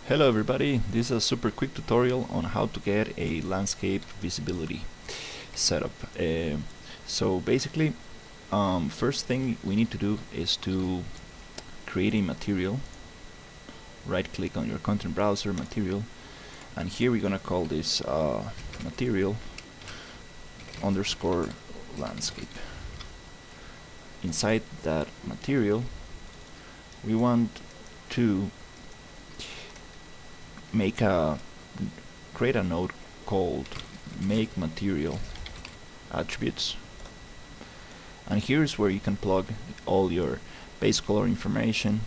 Hello everybody, this is a super quick tutorial on how to get a landscape visibility setup. So basically, first thing we need to do is to create a material. Right click on your content browser, material, and here we're gonna call this material underscore landscape. Inside that material we want to create a node called make material attributes, and here's where you can plug all your base color information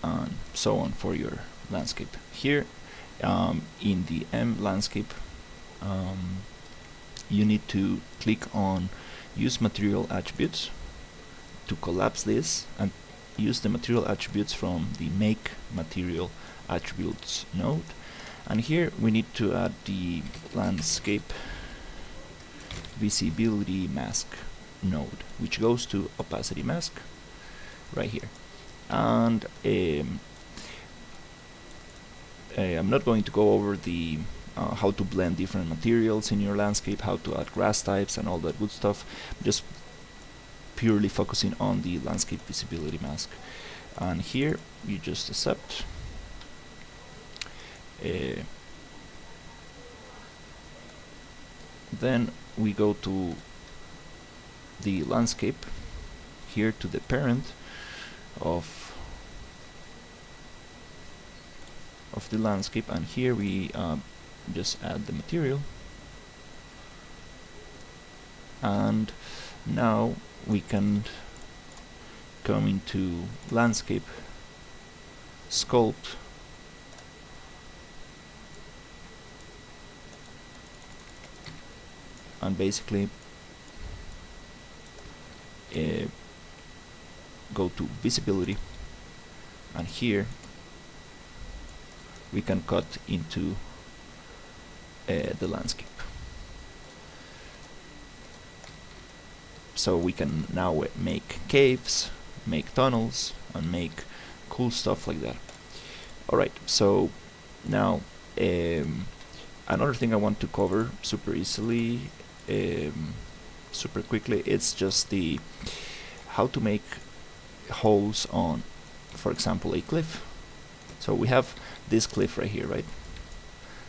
and so on for your landscape. Here in the M landscape you need to click on use material attributes to collapse this and use the material attributes from the make material attributes node, and here we need to add the landscape visibility mask node, which goes to opacity mask right here. And I'm not going to go over the how to blend different materials in your landscape, how to add grass types and all that good stuff, just purely focusing on the landscape visibility mask. And here you just accept. Then we go to the landscape, here to the parent of the landscape, and here we just add the material, and now we can come into landscape, sculpt, and basically go to visibility, and here we can cut into the landscape. So we can now make caves, make tunnels, and make cool stuff like that. Alright, so now another thing I want to cover super easily, super quickly, it's just the how to make holes on, for example, a cliff. So we have this cliff right here, right?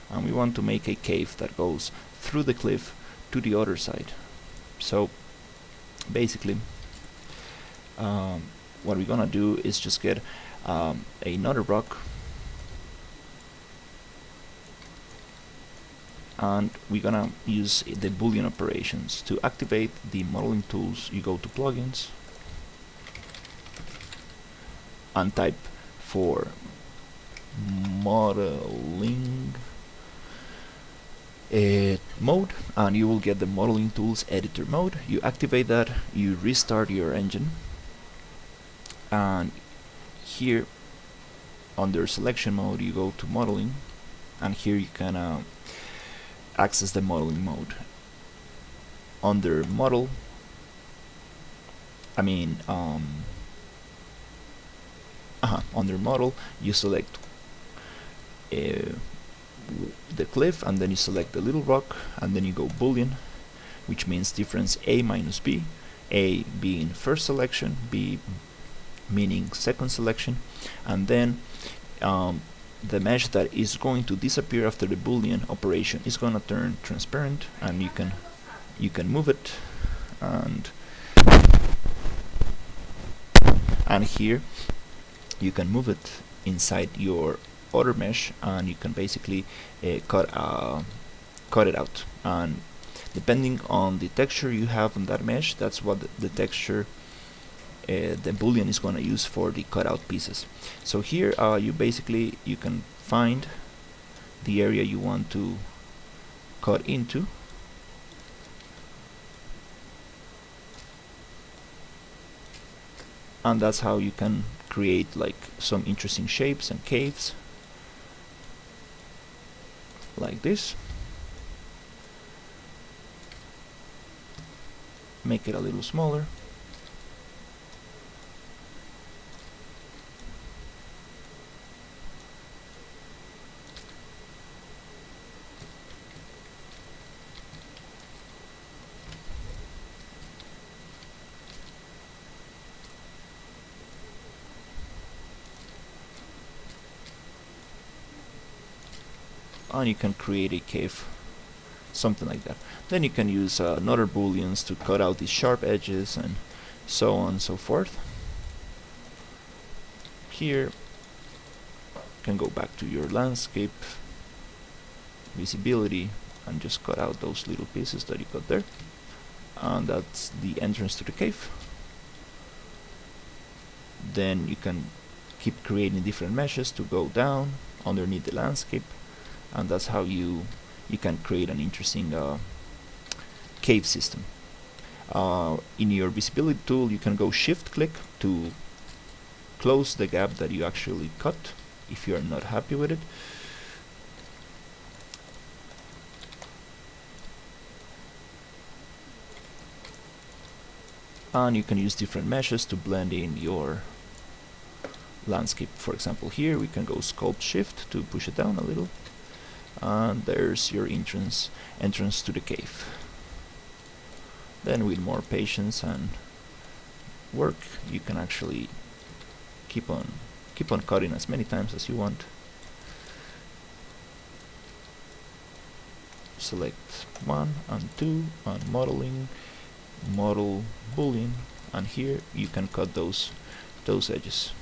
And we want to make a cave that goes through the cliff to the other side. So basically what we're gonna do is just get another rock, and we're gonna use the Boolean operations to activate the modeling tools. You go to plugins and type for modeling mode, and you will get the modeling tools editor mode. You activate that, you restart your engine, and here under selection mode you go to modeling, and here you can access the modeling mode. Under model, under model you select the cliff, and then you select the little rock, and then you go Boolean, which means difference A minus B, A being first selection, B meaning second selection, and then the mesh that is going to disappear after the Boolean operation is going to turn transparent, and you can move it, and here you can move it inside your other mesh, and you can basically cut it out, and depending on the texture you have on that mesh, that's what the texture the Boolean is going to use for the cutout pieces. So here you can find the area you want to cut into, and that's how you can create like some interesting shapes and caves like this. Make it a little smaller, and you can create a cave, something like that. Then you can use another booleans to cut out these sharp edges and so on and so forth. Here you can go back to your landscape visibility and just cut out those little pieces that you got there, and that's the entrance to the cave. Then you can keep creating different meshes to go down underneath the landscape, and that's how you can create an interesting cave system. In your visibility tool, you can go shift click to close the gap that you actually cut if you are not happy with it. And you can use different meshes to blend in your landscape. For example, here we can go sculpt shift to push it down a little, and there's your entrance to the cave. Then with more patience and work, you can actually keep on cutting as many times as you want. Select 1 and 2 and modeling, model boolean, and here you can cut those edges.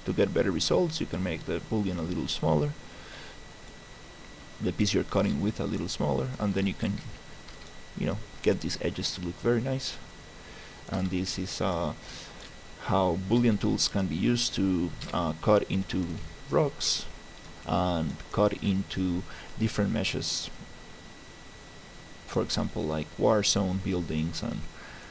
To get better results, you can make the boolean a little smaller, the piece you're cutting with a little smaller, and then you can, you know, get these edges to look very nice. And this is how Boolean tools can be used to cut into rocks and cut into different meshes. For example, like war zone buildings and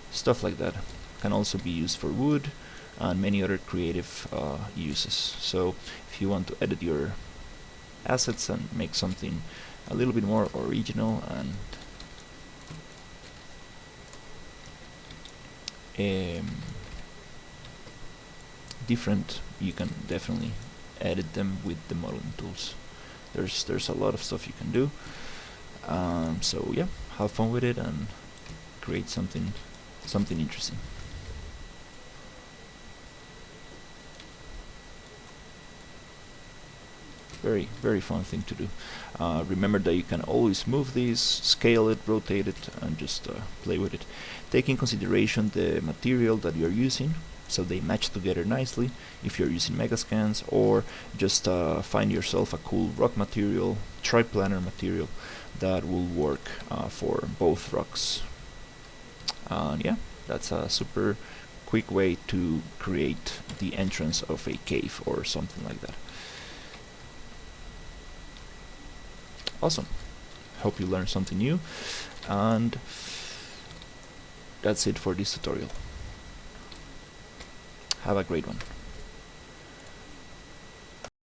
stuff like that. Can also be used for wood and many other creative uses. So if you want to edit your assets and make something a little bit more original and different, you can definitely edit them with the modeling tools. There's a lot of stuff you can do. So yeah, have fun with it and create something interesting. Very fun thing to do. Remember that you can always move these, scale it, rotate it, and just play with it. Take in consideration the material that you're using, so they match together nicely if you're using megascans, or just find yourself a cool rock material, triplanar material that will work for both rocks. And yeah, that's a super quick way to create the entrance of a cave or something like that. Awesome. Hope you learned something new, and that's it for this tutorial. Have a great one.